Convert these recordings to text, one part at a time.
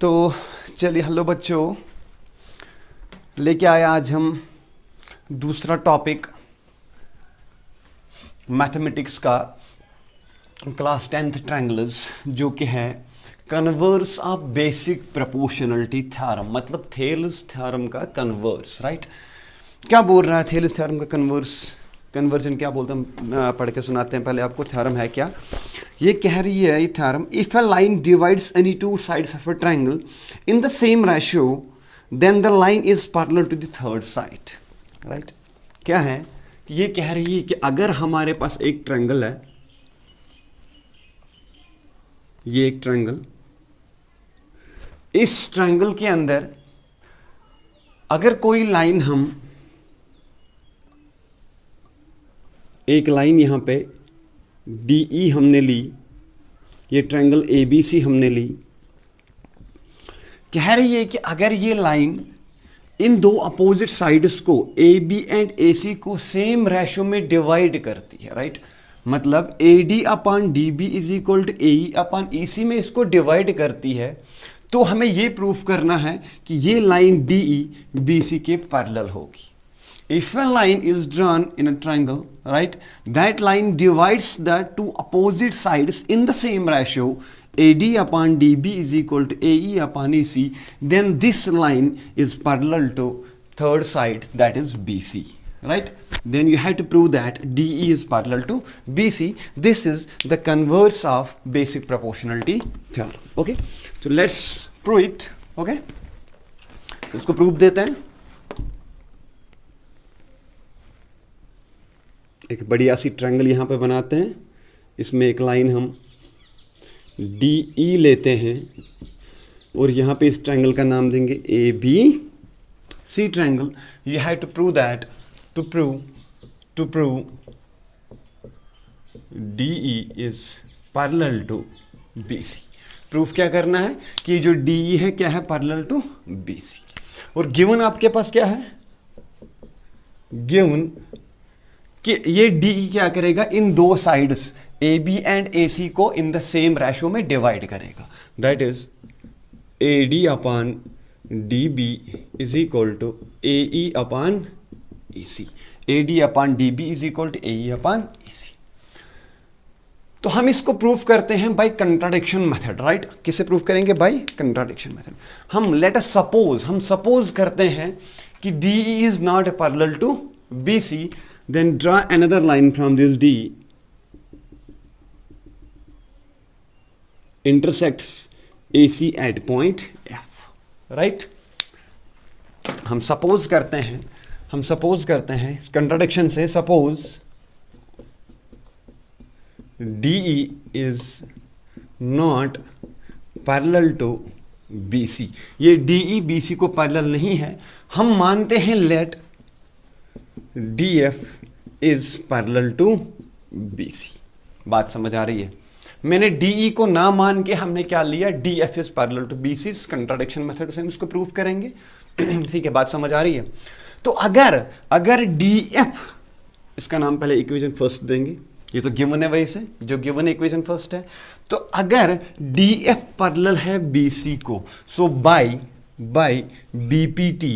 तो चलिए, हेलो बच्चों, लेके आए आज हम दूसरा टॉपिक मैथमेटिक्स का, क्लास 10th ट्रायंगल्स, जो कि है converse of basic proportionality theorem, मतलब थेल्स थ्योरम का कन्वर्स, राइट। क्या बोल रहा है थेल्स थ्योरम का कन्वर्स? कन्वर्जन क्या बोलते हैं, पढ़ के सुनाते हैं पहले आपको। थ्योरम है क्या? ये कह रही है ये theorem, if a line divides any two sides of a triangle in the same ratio then the line is parallel to the third side, right. क्या है कि ये कह रही है कि अगर हमारे पास एक ट्रायंगल है, ये एक ट्रायंगल, इस ट्रायंगल के अंदर अगर कोई लाइन, हम एक लाइन यहां पे DE हमने ली, ये ट्रायंगल ABC हमने ली, कह रही है कि अगर ये लाइन इन दो अपोजिट साइड्स को AB एंड AC को सेम रेशो में डिवाइड करती है, राइट। मतलब AD upon DB is equal to AE upon EC में इसको डिवाइड करती है, तो हमें ये प्रूफ करना है कि ये लाइन DE BC के पैरेलल होगी। If a line is drawn in a triangle, right, that line divides the two opposite sides in the same ratio, AD upon DB is equal to AE upon EC, then this line is parallel to third side, that is BC, right. Then you have to prove that DE is parallel to BC. This is the converse of basic proportionality theorem. Okay, so let's prove it. Okay, इसको proof देते हैं। एक बढ़िया सी triangle यहाँ पे बनाते हैं, इसमें एक लाइन हम DE लेते हैं और यहाँ पे इस ट्रायंगल का नाम देंगे ABC triangle. You have to prove that, to prove DE is parallel to BC। Proof क्या करना है कि जो DE है क्या है, पैरेलल टू BC। और गिवन आपके पास क्या है, गिवन कि ये DE क्या करेगा, इन दो साइड्स AB एंड AC को इन द सेम रेशो में डिवाइड करेगा। That is AD upon DB is equal to AE upon EC। AD upon DB is equal to AE upon EC। तो हम इसको प्रूफ करते हैं बाय कंट्राडिक्शन मेथड, राइट। किसे proof करेंगे? By contradiction method. हम लेट अस सपोज, हम suppose करते हैं कि DE is not parallel to BC, then draw another line from this D intersects AC at point F, right। हम suppose करते हैं इस कंट्राडिक्शन से, suppose DE is not parallel to BC। ये DE BC को पैरेलल नहीं है। हम मानते हैं late DF is parallel to BC। बात समझ आ रही है? मैंने DE को ना मान के हमने क्या लिया, DF is parallel to BC। Contradiction method से हम इसको प्रूव करेंगे। ठीक है, बात समझ आ रही है? तो अगर DF, इसका नाम पहले इक्वेशन फर्स्ट देंगे, ये तो गिवन है, वैसे जो गिवन इक्वेशन फर्स्ट है। तो अगर DF पैरेलल है BC को, so by BPT,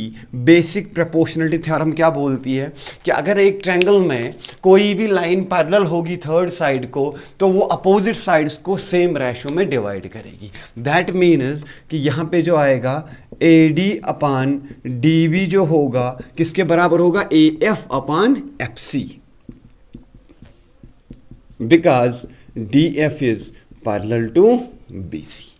basic proportionality theorem क्या बोलती है कि अगर एक ट्रायंगल में कोई भी लाइन पैरेलल होगी थर्ड साइड को, तो वो अपोजिट साइड्स को सेम रेशो में डिवाइड करेगी। दैट मीन्स कि यहाँ पे जो आएगा AD अपॉन DB जो होगा किसके बराबर होगा, AF upon FC, because DF is parallel to BC।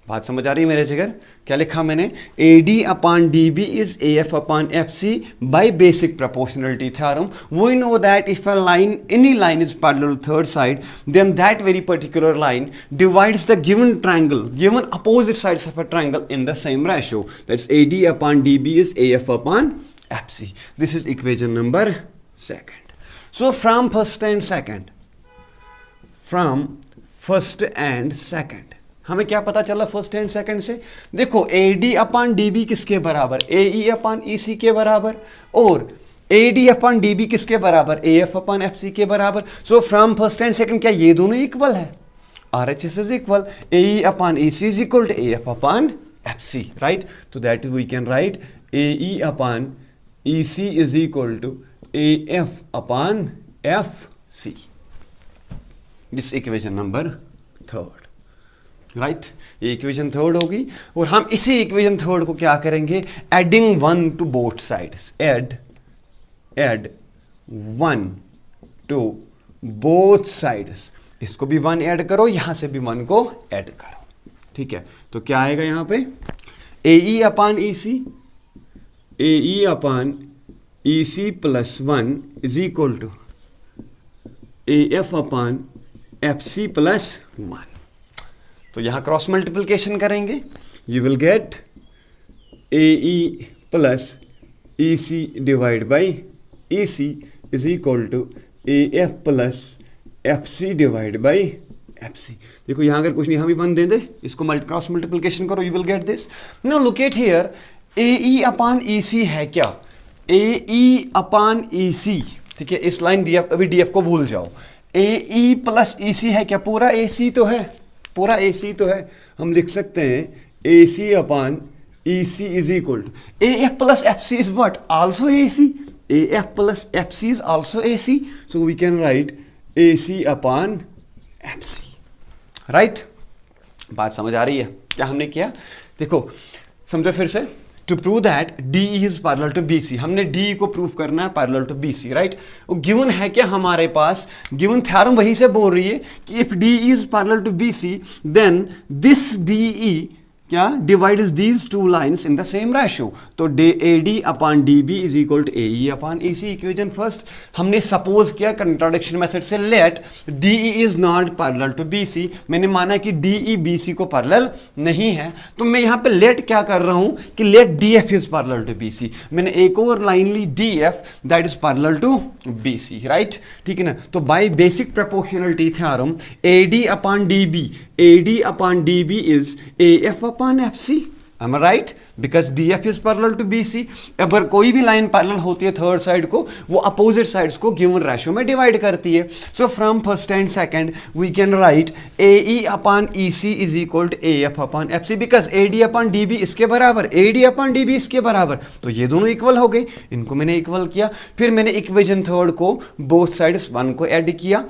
बात समझ आ रही है मेरे जिगर? क्या लिखा मैंने? AD upon DB is AF upon FC by basic proportionality theorem. We know that if a line, any line is parallel to third side, then that very particular line divides the given triangle, given opposite sides of a triangle in the same ratio. That's AD upon DB is AF upon FC. This is equation number 2nd. So from first and second, हमें क्या पता चला first and second से? देखो AD upon DB किसके बराबर, AE upon EC के बराबर, और AD अपॉन DB किसके बराबर, AF अपॉन FC के बराबर। सो फ्रॉम फर्स्ट एंड सेकंड क्या ये दोनों इक्वल है? RHS is equal AE upon EC is equal to AF upon FC, right? So that we can write AE upon EC is equal to AF upon FC. This equation number third, right? ये equation third होगी और हम इसी equation third को क्या करेंगे, adding 1 to both sides, add 1 to both sides, इसको भी 1 ऐड करो, यहां से भी 1 को ऐड करो, ठीक है? तो क्या आएगा यहां पे, AE upon EC, AE upon EC plus 1 is equal to AF upon FC plus 1. तो यहां क्रॉस मल्टीप्लिकेशन करेंगे, you will get AE plus EC divide by EC is equal to AF plus FC divide by FC. देखो यहां अगर कुछ नहीं, हम भी 1 दे दे, इसको क्रॉस मल्टीप्लिकेशन करो, you will get this. Now look eight here, AE upon EC है क्या, AE अपान EC, ठीक है? इस लाइन DF, अभी DF को भूल जाओ. AE प्लस EC है क्या, पूरा AC तो है, पूरा AC तो है. हम लिख सकते हैं AC upon EC is equal to AF plus FC is what, also AC. AF plus FC is also AC, so we can write AC upon FC, right? बात समझ आ रही है? क्या हमने किया, देखो समझो फिर से. To prove that DE is parallel to BC, हमने DE को प्रूव करना है पैरेलल टू BC, राइट? वो गिवन है क्या हमारे पास, गिवन थ्योरम वही से बोल रही है कि if DE is parallel to BC then this DE क्या divides these two lines in the same ratio. तो AD upon DB is equal to AE upon EC. Equation first हमने सपोज किया कंट्राडिक्शन मेथड से, let DE is not parallel to BC. मैंने माना कि DE BC को parallel नहीं है, तो मैं यहाँ पे लेट क्या कर रहा हूँ कि let DF is parallel to BC. मैंने एक और लाइन ली DF that is parallel to BC, right? ठीक है ना? तो by basic proportionality theorem AD upon DB is AF upon FC. Am I right? Because DF is parallel to BC. अगर कोई भी लाइन पैरेलल होती है थर्ड साइड को, वो अपोजिट साइड्स को गिवन रेशियो में डिवाइड करती है. So from first and second we can write AE upon EC is equal to AF upon FC, because AD upon DB इसके बराबर, AD अपॉन DB इसके बराबर, तो ये दोनों इक्वल हो गए. इनको मैंने इक्वल किया, फिर मैंने इक्वेशन थर्ड को बोथ साइड्स 1 को ऐड किया,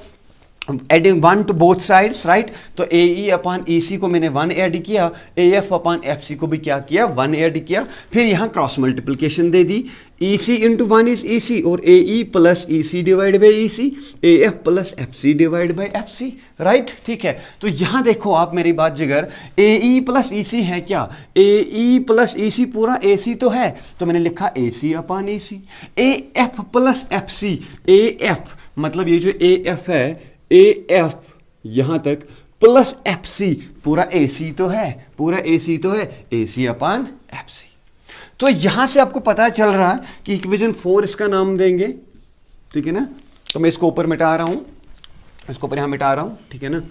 adding 1 to both sides, right? तो AE अपॉन EC को मैंने 1 ऐड किया, AF अपॉन FC को भी क्या किया, 1 ऐड किया. फिर यहाँ cross multiplication they the, EC into 1 is EC और AE plus EC divide by EC, AF plus FC divide by FC, right? ठीक है? तो यहाँ देखो आप मेरी बात जिगर, AE प्लस EC है क्या, AE प्लस EC पूरा AC तो है, तो मैंने लिखा AC upon EC. AF plus FC, AF मतलब ये जो AF है, AF यहां तक प्लस FC, पूरा AC तो है, पूरा AC तो है, AC अपॉन FC. तो यहां से आपको पता चल रहा है कि इक्वेशन 4 इसका नाम देंगे, ठीक है ना? तो मैं इसको ऊपर मिटा रहा हूं, इसको ऊपर यहां मिटा रहा हूं, ठीक है ना?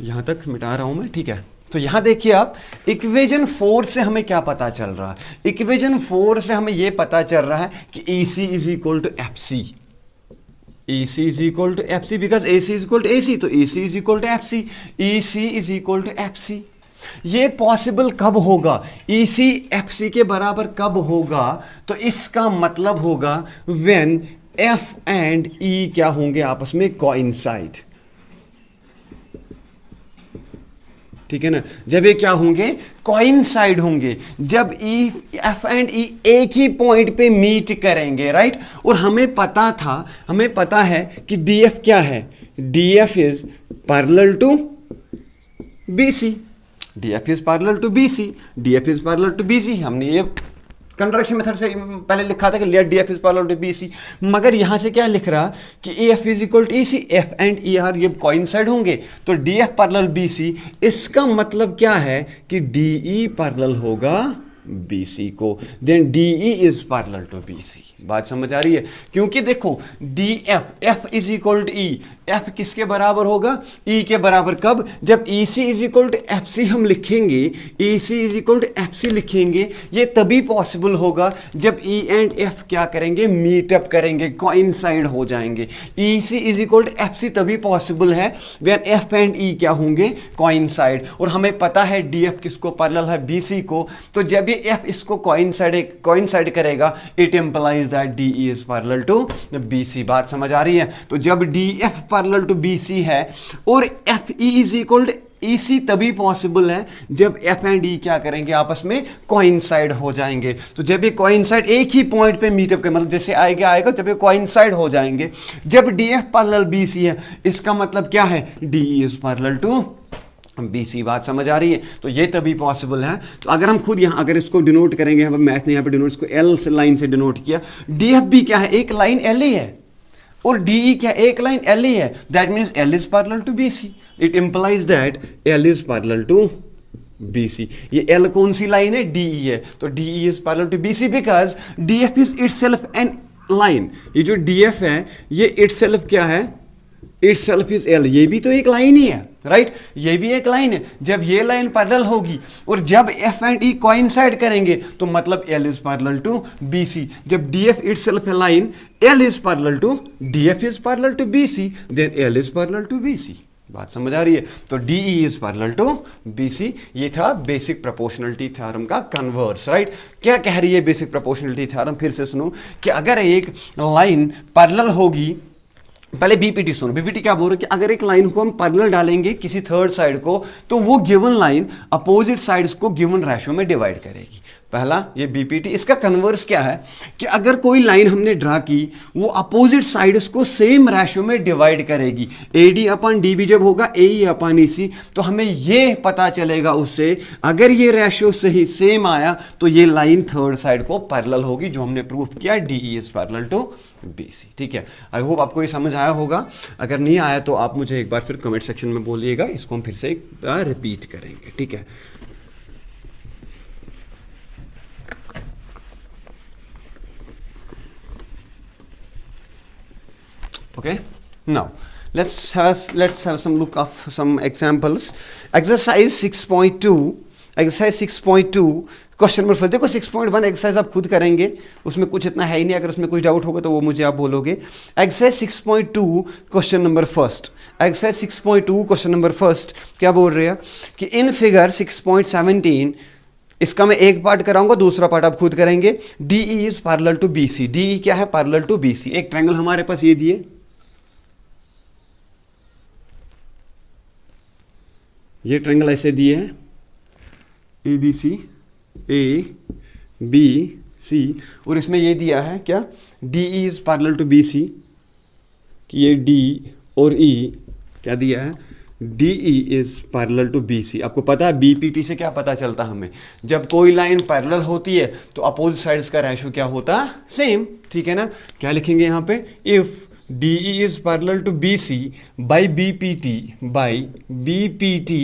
यहां तक मिटा रहा हूं मैं, ठीक है? तो यहां देखिए आप, इक्वेशन 4 से हमें क्या पता चल रहा है, इक्वेशन 4 से हमें यह पता चल रहा है कि AC is equal to FC. EC is equal to FC because AC is equal to AC, तो AC is equal to FC, EC is equal to FC. ये पॉसिबल कब होगा, EC FC के बराबर कब होगा? तो इसका मतलब होगा when F and E क्या होंगे आपस में कोइंसाइड, ठीक है ना? जब ये क्या होंगे, कोइंसाइड होंगे, जब F एंड E एक ही पॉइंट पे मीट करेंगे, राइट? और हमें पता है कि DF क्या है, DF is parallel to BC, DF is parallel to BC, DF is parallel to BC. हमने ये कंट्रैक्शन मेथड से पहले लिखा था कि let DF is parallel to BC, मगर यहां से क्या लिख रहा कि AF is equal to EC, F and ER ये कोइंसाइड होंगे, तो DF पैरेलल BC. इसका मतलब क्या है कि DE पैरेलल होगा बी सी को, then d E is parallel to B C. बात समझ आ रही है? क्योंकि देखो d f, f is equal to e, f किसके बराबर होगा? ई के बराबर। कब? जब e c is equal to f c हम लिखेंगे, e c is equal to f c लिखेंगे, ये तभी पॉसिबल होगा जब ई एंड एफ क्या करेंगे? मीटअप करेंगे, कोइंसाइड हो जाएंगे। E c is equal to f c तभी पॉसिबल है वेयर एफ एंड ई क्या होंगे? कोइंसाइड। और हमें पता है डी एफ किसको पैरेलल है? बी सी को। तो जब ये एफ इसको कोइंसाइड करेगा, it implies that d E is parallel to B C. बात समझ आ रही है? तो जब D F parallel to B C है और f e is equal to e c तभी पॉसिबल है जब एफ एंड ई क्या करेंगे? आपस में कोइंसाइड हो जाएंगे। तो जब ये कोइंसाइड एक ही पॉइंट पे मीटअप कर, मतलब जैसे आएगा जब ये कोइंसाइड हो जाएंगे, जब D F parallel B C है, इसका मतलब क्या है? D E is parallel to B C. बात समझ आ रही है? तो ये तभी पॉसिबल है। तो अगर हम खुद यहाँ अगर इसको डिनोट करेंगे, मैथ ने यहाँ पे डिनोट इसको एल से लाइन से डिनोट किया, डी एफ भी क्या है? एक लाइन एल ही है, और डी ई क्या? एक लाइन एल ही है। That means L is parallel to B C. It implies that L is parallel to B C. ये एल कौन सी लाइन है? डी ई है। तो D E is parallel to B C because D F is itself an line. ये जो D F है ये itself क्या है? Itself is L. ये भी तो एक लाइन ही है, राइट? ये भी एक लाइन है। जब ये लाइन पैरेलल होगी और जब एफ एंड ई कोइंसाइड करेंगे तो मतलब L is parallel to B C. जब डी एफ इटसेल्फ है line, L is parallel to D F is parallel to B C, then L is parallel to B C. बात समझ आ रही है? तो D E is parallel to B C. ये था बेसिक प्रोपोर्शनलिटी थ्योरम का कन्वर्स, राइट? क्या कह रही है बेसिक प्रोपोर्शनलिटी थ्योरम? फिर से सुनो कि अगर एक लाइन पैरेलल होगी, पहले बीपीटी सुनो। बीपीटी क्या बोल रहे हैं कि अगर एक लाइन को हम पैरेलल डालेंगे किसी थर्ड साइड को, तो वो गिवन लाइन अपोजिट साइड्स को गिवन रेशियो में डिवाइड करेगी। पहला ये बीपीटी। इसका कन्वर्स क्या है कि अगर कोई लाइन हमने ड्रा की, वो अपोजिट साइड्स को सेम रेशियो में डिवाइड करेगी। एडी अपन डीबी जब होगा एई अपन ईसी, तो हमें ये पता चलेगा उससे, अगर ये रेशियो सही सेम आया तो ये लाइन थर्ड साइड को पैरेलल होगी, जो हमने प्रूफ किया DE is parallel to BC. ठीक है, आई होप आपको ये समझ आया होगा। अगर नहीं आया तो आप मुझे एक बार फिर कमेंट सेक्शन में बोलिएगा, इसको हम फिर से एक बार रिपीट करेंगे। ठीक है, okay, now let's have some look of some examples. Exercise 6.2 question number 4। देखो 6.1 एक्सरसाइज आप खुद करेंगे, उसमें कुछ इतना है ही नहीं। अगर उसमें कुछ डाउट होगा तो वो मुझे आप बोलोगे। Exercise 6.2 question number first. Exercise 6.2 question number first क्या बोल रहे हैं कि इन फिगर 6.17, इसका मैं एक पार्ट कराऊंगा, दूसरा पार्ट आप खुद करेंगे। DE is parallel to BC। DE क्या है? Parallel to BC। एक ट्रायंगल हमारे पास ये दिए, ये ट्रायंगल ऐसे दिए हैं ABC ABC, और इसमें ये दिया है क्या? DE is parallel to BC, कि ये D और E क्या दिया है? DE is parallel to BC। आपको पता है BPT से क्या पता चलता हमें? जब कोई लाइन पैरेलल होती है तो अपोजिट साइड्स का रेशियो क्या होता है? सेम। ठीक है ना? क्या लिखेंगे यहाँ पे? If DE is parallel to BC by BPT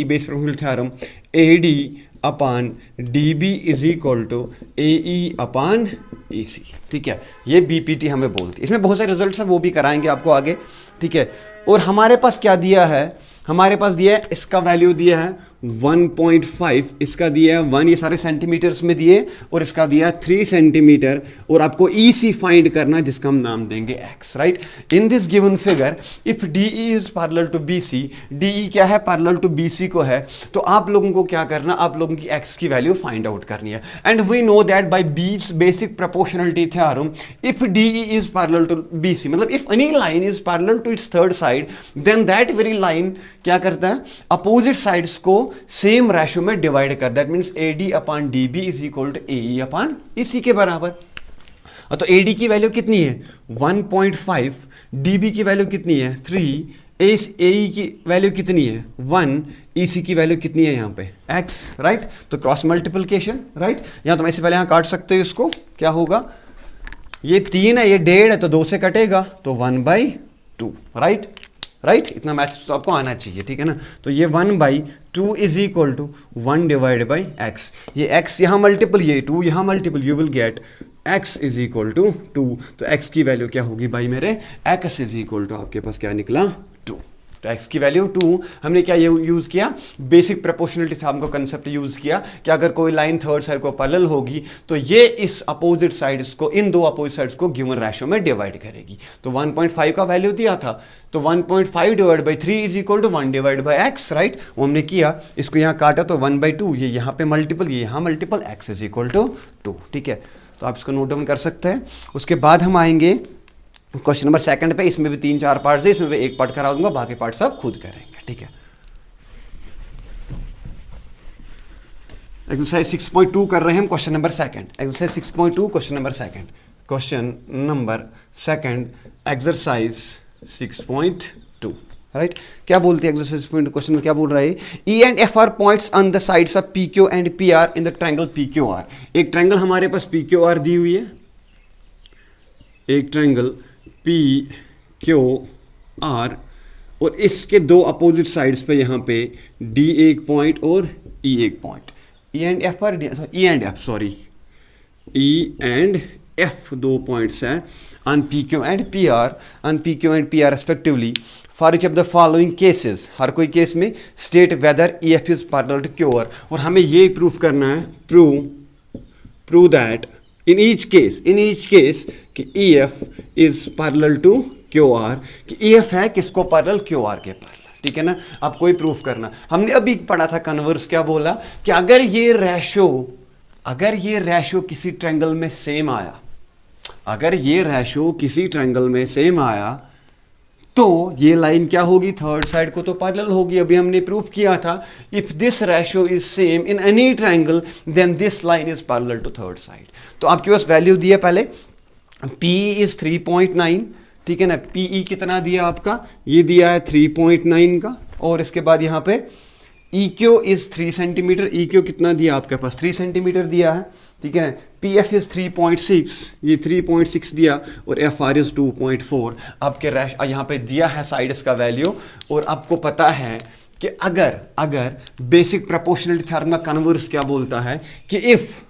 base proportional theorem AD upon DB is equal to AE upon EC। ठीक है, ये BPT हमें बोलती है। इसमें बहुत सारे रिजल्ट्स हैं, वो भी कराएंगे आपको आगे। ठीक है, और हमारे पास क्या दिया है? हमारे पास दिया है, इसका वैल्यू दिया है 1.5, इसका दिया है 1, ये सारे सेंटीमीटर्स में दिए, और इसका दिया 3 सेंटीमीटर, और आपको EC फाइंड करना, जिसका हम नाम देंगे X। Right, in this given figure if DE is parallel to BC, DE क्या है? पैरेलल टू BC को है, तो आप लोगों को क्या करना? आप लोगों की X की वैल्यू फाइंड आउट करनी है। And we know that by बीच basic proportionality theorem, if DE is parallel to BC, मतलब if any line is parallel to its third side, then that very line क्या करता है? Opposite sides को same ratio में divide कर। That means AD upon DB is equal to AE upon EC के बराबर। तो AD की वैल्यू कितनी है? 1.5, DB की वैल्यू कितनी है? 3, AE की वैल्यू कितनी है? 1, EC की वैल्यू कितनी है यहाँ पे? X। राइट, तो क्रॉस मल्टीप्लिकेशन। राइट, यहाँ तुम ऐसे पहले यहाँ काट सकते हो, इसको क्या होगा? ये 3 है, ये 1.5 है, तो 2 से कटेगा, तो 1/2। राइट राइट, इतना मैथ्स तो आपको आना चाहिए, ठीक है ना। तो ये 1/2 is equal to 1 divide by x, ये x यहाँ मल्टीपल, ये 2 यहाँ multiple, you will get x is equal to 2। तो x की वैल्यू क्या होगी भाई मेरे, x इज इक्वल टू आपके पास क्या निकला 2। तो x की वैल्यू 2, हमने क्या यूज किया, बेसिक प्रोपोर्शनलिटी से हमको कंसेप्ट यूज किया कि अगर कोई लाइन थर्ड साइड को पैरेलल होगी तो ये इस अपोजिट साइड्स को, इन दो अपोजिट साइड्स को गिवन रेशियो में डिवाइड करेगी। तो 1.5 का वैल्यू दिया था, तो 1.5 divide by 3 is equal to 1 divide by x, right. वो हमने किया, इसको यहाँ काटा तो 1/2, ये यहाँ पे मल्टीपल, ये यहाँ multiple, x is equal to 2, ठीक है। तो आप इसको नोट डाउन कर सकते हैं। उसके बाद हम आएंगे क्वेश्चन नंबर 2 पे, इसमें भी 3-4 पार्ट्स है, इसमें भी एक पार्ट करा दूंगा, बाकी पार्ट सब खुद करेंगे, ठीक है। एक्सरसाइज 6.2 कर रहे हैं हम, question number 2, exercise 6.2 question number 2, question number 2 exercise 6.2, right. क्या बोलते हैं एक्सरसाइज क्वेश्चन में, क्या बोल रहा है, E and F are points on the sides of PQ and PR in the triangle PQR। एक ट्रायंगल हमारे पास PQR दी हुई है, एक ट्रायंगल PQR, और इसके दो अपोजिट साइड्स पे यहाँ पे D एक पॉइंट और E एक पॉइंट, E and F दो पॉइंट्स हैं on PQ and PR respectively for each of the following cases। हर कोई केस में state whether EF is parallel to QR, और हमें ये प्रूफ करना है, prove that in each case कि EF is parallel to QR, कि EF है किसको पैरेलल, QR के पैरेलल, ठीक है ना। अब कोई प्रूफ करना, हमने अभी पढ़ा था कन्वर्स, क्या बोला कि अगर ये रेशो किसी ट्रायंगल में सेम आया, अगर ये रेशो किसी ट्रायंगल में सेम आया तो ये लाइन क्या होगी, थर्ड साइड को तो पैरेलल होगी। अभी हमने प्रूफ किया था, if this ratio is same in any triangle then this line is parallel to third side. तो आपके पास वैल्यू दी है, पहले PE इज 3.9, ठीक है ना। PE कितना दिया आपका, ये दिया है 3.9 का, और इसके बाद यहाँ पे EQ इज 3 सेंटीमीटर, EQ कितना दिया आपके पास 3 सेंटीमीटर दिया है, ठीक है ना। PF इज 3.6, ये 3.6 दिया, और FR इज 2.4। आपके यहाँ पे दिया है साइड्स का वैल्यू, और आपको पता है कि अगर बेसिक प्रोपोर्शनलिटी थ्योरम का कन्वर्स क्या बोलता है कि if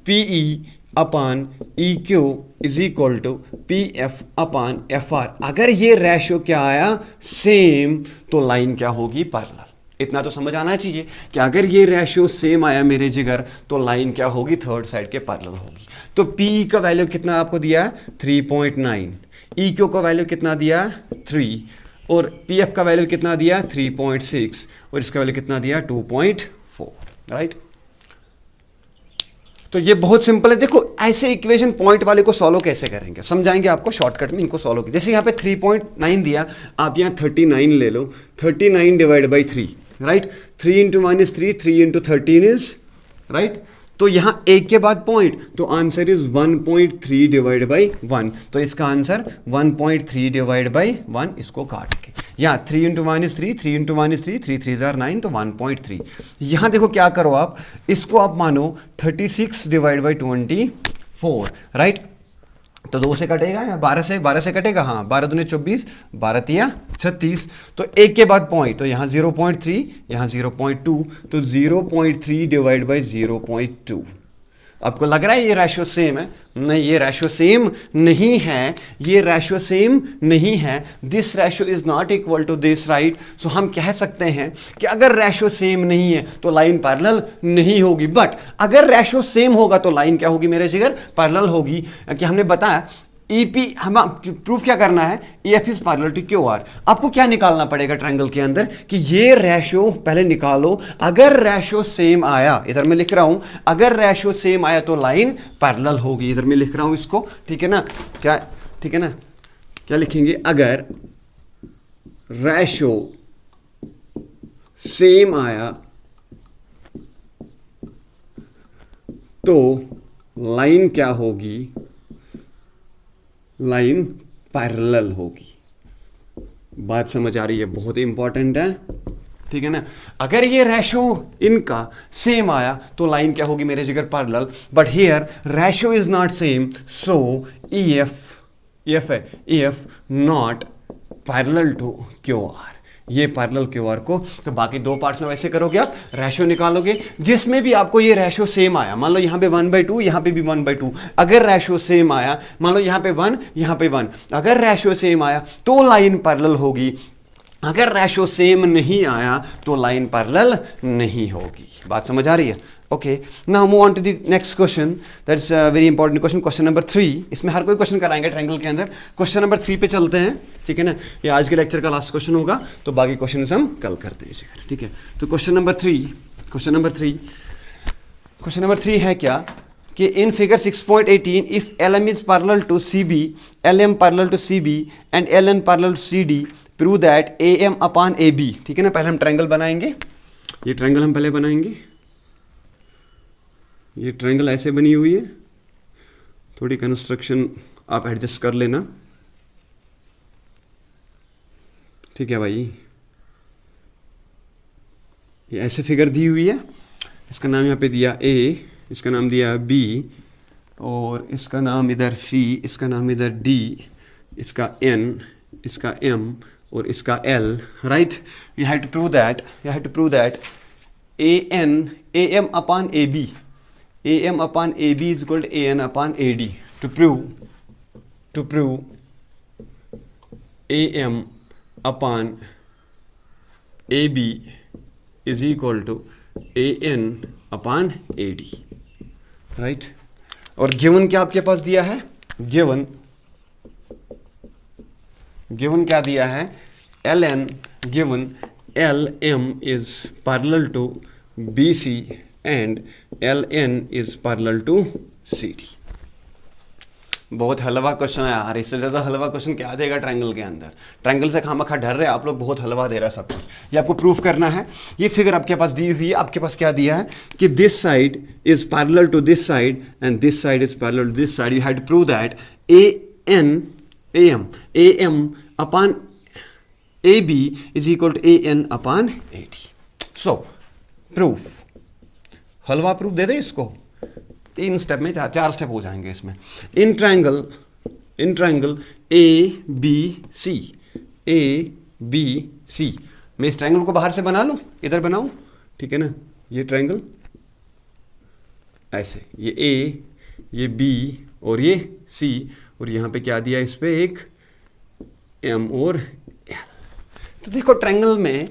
PE upon EQ is equal to PF upon FR, अगर ये रेशियो क्या आया सेम, तो लाइन क्या होगी, पैरेलल। इतना तो समझ आना चाहिए कि अगर ये रेशियो सेम आया मेरे जिगर, तो लाइन क्या होगी, थर्ड साइड के पैरेलल होगी। तो PE का वैल्यू कितना आपको दिया है 3.9, EQ का वैल्यू कितना दिया है 3, और PF का वैल्यू कितना दिया 3.6, और इसका वैल्यू कितना दिया 2.4, राइट। तो ये बहुत सिंपल है। देखो ऐसे इक्वेशन पॉइंट वाले को सॉल्व कैसे करेंगे, समझाएंगे आपको शॉर्टकट में इनको सॉल्व। जैसे यहाँ पे 3.9 दिया, आप यहाँ 39 ले लो, 39 divide by 3, right. 3 into 1 is 3, 3 into 13 is, right. तो यहाँ एक के बाद पॉइंट, तो आंसर इज 1.3 डिवाइड बाई 1। तो इसका आंसर 1.3 डिवाइड बाई 1, इसको काट के यहाँ 3 into 1 is 3, 3 into 1 is 3, 3 3 jar 9, तो 1.3। यहाँ देखो क्या करो आप, इसको आप मानो 36 डिवाइड बाई 24, राइट। तो 2 से कटेगा या 12 से कटेगा, हाँ 12 दूनी 24, 12 तिया 36। तो एक के बाद पॉइंट, तो यहाँ 0.3, यहाँ 0.2, तो 0.3 डिवाइड बाई 0.2। आपको लग रहा है ये रेशियो सेम है? नहीं, ये रेशियो सेम नहीं है, ये रेशियो सेम नहीं है। This ratio is not equal to this, right. So हम कह सकते हैं कि अगर रेशियो सेम नहीं है तो लाइन पैरेलल नहीं होगी, बट अगर रेशियो सेम होगा तो लाइन क्या होगी मेरे जिगर, पैरेलल होगी। कि हमने बताया EP, हम प्रूफ क्या करना है, EF is parallel to QR। आपको क्या निकालना पड़ेगा ट्रायंगल के अंदर कि ये रेशियो पहले निकालो। अगर रेशियो सेम आया, इधर मैं लिख रहा हूं, अगर रेशियो सेम आया तो लाइन पैरेलल होगी। इधर मैं लिख रहा हूं इसको, ठीक है ना, क्या, ठीक है ना, क्या लिखेंगे, अगर रेशियो सेम आया तो लाइन क्या होगी, लाइन पैरेलल होगी। बात समझ आ रही है, बहुत ही इंपॉर्टेंट है, ठीक है ना। अगर ये रेशियो इनका सेम आया तो लाइन क्या होगी मेरे जिगर, parallel. But here ratio is not same, so EF है, EF not parallel to Q R, ये पैरेलल क्यू आर को, तो बाकी दो पार्ट्स में वैसे करोगे आप, रेशो निकालोगे, जिसमें भी आपको ये रेशो सेम आया, मान लो यहाँ पे 1/2, यहाँ पे भी 1/2, अगर रेशो सेम आया, मान लो यहाँ पे 1, यहाँ पे 1, अगर रेशो सेम आया तो लाइन पैरेलल होगी, अगर रेशो सेम नहीं आया तो लाइन पैरेलल नहीं होगी। बात समझ आ रही है? Okay, now move on to the next question, that's very important question, question number 3। इसमें हर कोई क्वेश्चन कराएंगे ट्रायंगल के अंदर। क्वेश्चन नंबर 3 पे चलते हैं, ठीक है ना, ये आज के लेक्चर का लास्ट क्वेश्चन होगा, तो बाकी क्वेश्चन हम कल करते हैं, ठीक है। तो क्वेश्चन नंबर 3 है क्या कि in figure 6.18 if LM is parallel to CB, LM parallel to CB and LN parallel to CD, prove that AM upon AB, ठीक है ना। पहले हम ट्रायंगल बनाएंगे, ये ट्रायंगल हम पहले बनाएंगे, ये ट्रायंगल ऐसे बनी हुई है, थोड़ी कंस्ट्रक्शन आप एडजस्ट कर लेना, ठीक है भाई। ये ऐसे फिगर दी हुई है, इसका नाम यहाँ पे दिया A, इसका नाम दिया B, और इसका नाम इधर C, इसका नाम इधर D, इसका N, इसका M और इसका L, right. You have to prove that AM upon AB, AM upon AB is equal to AN upon AD. To prove AM upon AB is equal to AN upon AD, right? और given क्या आपके पास दिया है? Given क्या दिया है? LN given LM is parallel to BC and LN is parallel to CD। बहुत हलवा question है यार, इससे ज़्यादा हलवा क्वेश्चन क्या देगा ट्रायंगल के अंदर। ट्रायंगल से खामखा डर रहे आप लोग, बहुत हलवा दे रहा है सब कुछ। ये आपको प्रूफ करना है। ये फिगर आपके पास दी हुई है, आपके पास क्या दिया है कि this side is parallel to this side and this side is parallel to this side. You have to prove that AM upon AB is equal to AN upon AD। So proof, हलवा proof दे दे इसको, 3 step में 4 step हो जाएंगे इसमें। In triangle ABC, मैं इस ट्रायंगल को बाहर से बना लूं, इधर बनाऊं, ठीक है ना। ये ट्रायंगल ऐसे, ये A, ये B और ये C, और यहां पे क्या दिया इस पे एक M और L। तो देखो ट्रायंगल में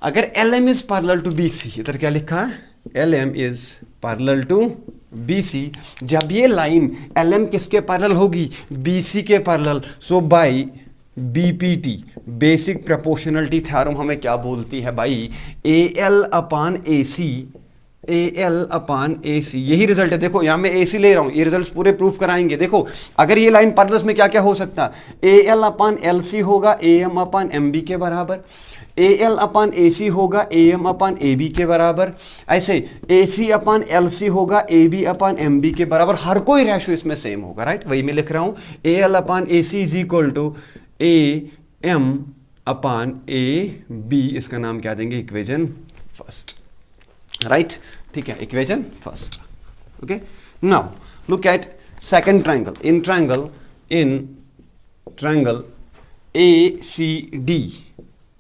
अगर LM is parallel to BC, इधर क्या लिखा है? LM is parallel to BC। जब ये लाइन LM किसके पैरेलल होगी? BC के parallel. So by BPT, basic proportionality theorem हमें क्या बोलती है भाई? AL अपॉन AC, यही रिजल्ट है। देखो यहाँ मैं AC ले रहा हूँ, ये रिजल्ट्स पूरे प्रूफ कराएंगे। देखो अगर ये लाइन पैरेलल में क्या क्या हो सकता है? AL अपॉन LC होगा AM अपॉन MB के बराबर, AL अपॉन AC होगा AM अपॉन AB के बराबर, ऐसे AC अपॉन LC होगा AB अपॉन MB के बराबर। हर कोई रेशो इसमें सेम होगा, राइट। वही मैं लिख रहा हूँ, AL upon AC is equal to AM upon AB। इसका नाम क्या देंगे? इक्वेशन फर्स्ट, राइट, ठीक है, equation first. Okay, now look at second triangle. In triangle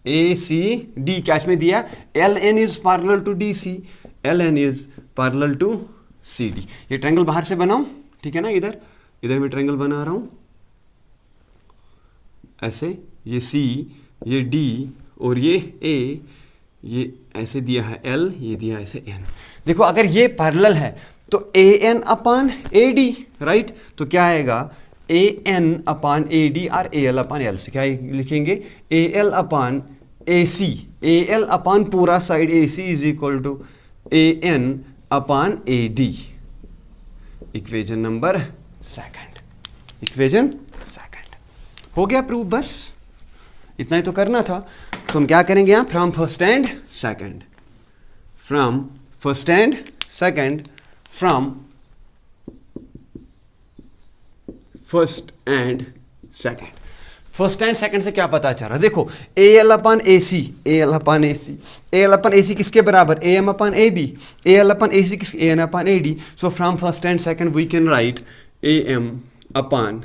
ACD क्या इसमें दिया? LN is parallel to DC, LN is parallel to CD। ये ट्रायंगल बाहर से बनाऊं, ठीक है ना। इधर मैं ट्रायंगल बना रहा हूं ऐसे, ये C, ये D और ये A, ये ऐसे दिया है L, ये दिया है ऐसे N। देखो अगर ये पैरेलल है तो AN अपॉन AD, राइट। तो क्या आएगा? AN अपॉन AD और AL अपॉन LC। क्या लिखेंगे? AL upon AC, AL upon पूरा side AC is equal to AN upon AD। Equation number second, हो गया प्रूफ। बस इतना ही तो करना था। तो हम क्या करेंगे यहाँ? From first and second, from first and second से क्या पता चल रहा है? देखो AL अपॉन AC किसके बराबर? AM upon AB, AL upon AC किसके? AN upon AD। So from first and second we can write AM upon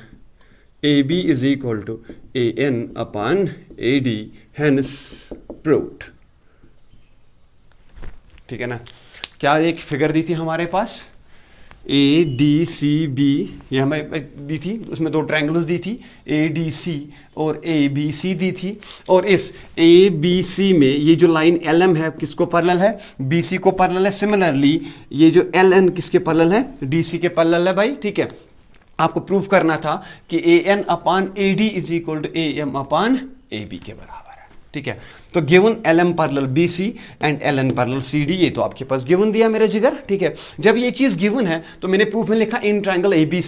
A B is equal to A N upon A D, hence proved. ठीक है ना। क्या एक figure दी थी हमारे पास, A D C B, ये हमें दी थी, उसमें दो ट्रायंगल्स दी थी, ए डी सी और ए बी सी दी थी, और इस ए बी सी में ये जो लाइन एल एम है किसको पैरेलल है, बी सी को पैरेलल है। सिमिलरली ये जो एल एन किसके पैरेलल है, डी सी के पैरेलल है भाई। ठीक है, आपको प्रूव करना था कि a N upon A d is equal to a M upon A b के बराबर है। ठीक है, तो given l m parallel B c and l n parallel c d, ये तो आपके पास गिवन दिया मेरे जिगर। ठीक है, जब ये चीज गिवन है तो मैंने प्रूफ में लिखा in triangle A B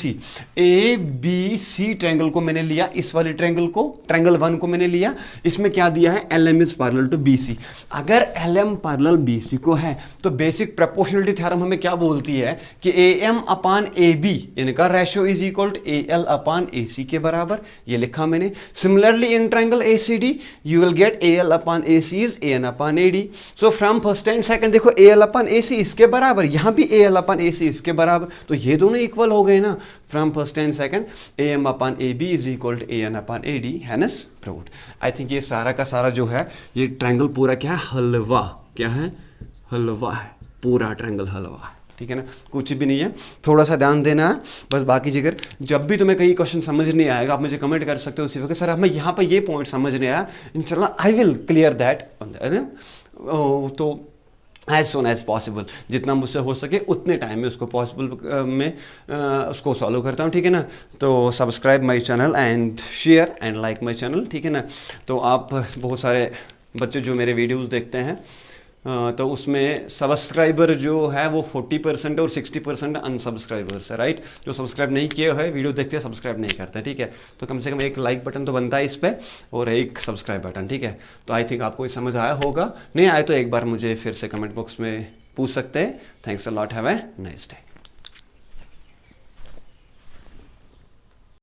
C triangle को मैंने लिया, इस वाले ट्रायंगल को, ट्रायंगल 1 को मैंने लिया, इसमें क्या दिया है, l m is parallel to B c. अगर l m parallel B c को है तो बेसिक प्रोपोर्शनलिटी थ्योरम हमें क्या बोलती है कि a M upon A b इनका ratio is equal to a l upon a c के बराबर, ये लिखा मैंने। Similarly in triangle a c d you will get a l upon a c is a N upon A d. So from first and second देखो a l upon a सी इसके बराबर, यहां भी ए एल अपान ए सी इसके बराबर, तो ये दोनों इक्वल हो गए ना। From first and second A M upon A B is equal to A N upon A D, hence proved. I think ये सारा का सारा जो है ये ट्रायंगल पूरा क्या है, हलवा, क्या है, हलवा है, पूरा ट्रायंगल हलवा है। ठीक है ना, कुछ भी नहीं है, थोड़ा सा ध्यान देना है बस। बाकी जिगर जब भी तुम्हें कहीं क्वेश्चन समझ नहीं आएगा आप मुझे कमेंट कर सकते हो उसी वक्त, सर हमें यहाँ पर ये पॉइंट समझ नहीं आया, इंशाल्लाह आई विल क्लियर दैट। तो एज सुन एज पॉसिबल, जितना मुझसे हो सके उतने टाइम में उसको पॉसिबल में उसको सॉल्व करता हूँ। ठीक है ना, तो subscribe my channel and share and like my channel. ठीक है ना, तो आप बहुत सारे बच्चे जो मेरे वीडियोज़ देखते हैं तो उसमें सब्सक्राइबर जो है वो 40% और 60% अनसब्सक्राइबर्स है, राइट। जो सब्सक्राइब नहीं किए है, वीडियो देखते हैं सब्सक्राइब नहीं करते, ठीक है। तो कम से कम एक लाइक बटन तो बनता है इस पर और एक सब्सक्राइब बटन, ठीक है। तो आई थिंक आपको ये समझ आया होगा, नहीं आए तो एक बार मुझे फिर से कमेंट बॉक्स में पूछ सकते हैं। Thanks a lot, have a nice day.